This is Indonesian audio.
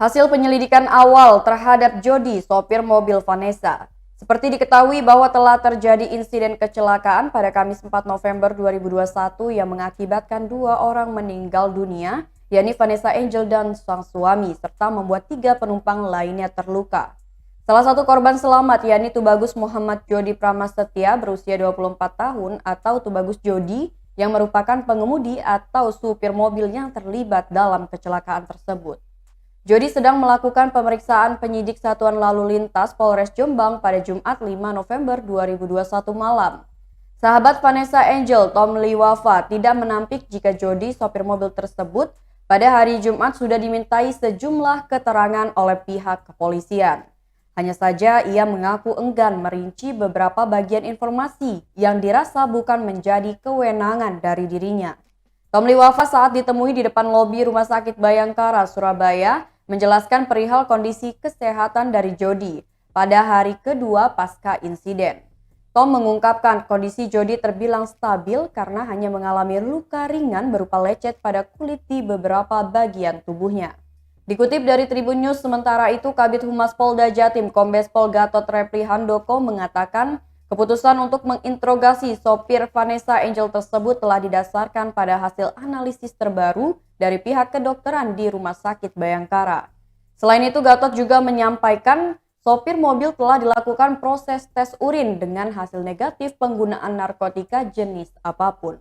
Hasil penyelidikan awal terhadap Jody, sopir mobil Vanessa. Seperti diketahui bahwa telah terjadi insiden kecelakaan pada Kamis 4 November 2021 yang mengakibatkan 2 orang meninggal dunia, yakni Vanessa Angel dan sang suami, serta membuat 3 penumpang lainnya terluka. Salah satu korban selamat yakni Tubagus Muhammad Jody Pramastia berusia 24 tahun atau Tubagus Jody yang merupakan pengemudi atau supir mobil yang terlibat dalam kecelakaan tersebut. Jody sedang melakukan pemeriksaan penyidik Satuan Lalu Lintas Polres Jombang pada Jumat 5 November 2021 malam. Sahabat Vanessa Angel, Tom Liwafa, tidak menampik jika Jody, sopir mobil tersebut, pada hari Jumat sudah dimintai sejumlah keterangan oleh pihak kepolisian. Hanya saja ia mengaku enggan merinci beberapa bagian informasi yang dirasa bukan menjadi kewenangan dari dirinya. Tom Liwafa saat ditemui di depan lobi Rumah Sakit Bayangkara, Surabaya, menjelaskan perihal kondisi kesehatan dari Jody pada hari kedua pasca insiden. Tom mengungkapkan kondisi Jody terbilang stabil karena hanya mengalami luka ringan berupa lecet pada kulit di beberapa bagian tubuhnya. Dikutip dari Tribun News, sementara itu Kabid Humas Polda Jatim Kombes Pol Gatot Repli Handoko mengatakan keputusan untuk menginterogasi sopir Vanessa Angel tersebut telah didasarkan pada hasil analisis terbaru dari pihak kedokteran di Rumah Sakit Bayangkara. Selain itu, Gatot juga menyampaikan sopir mobil telah dilakukan proses tes urin dengan hasil negatif penggunaan narkotika jenis apapun.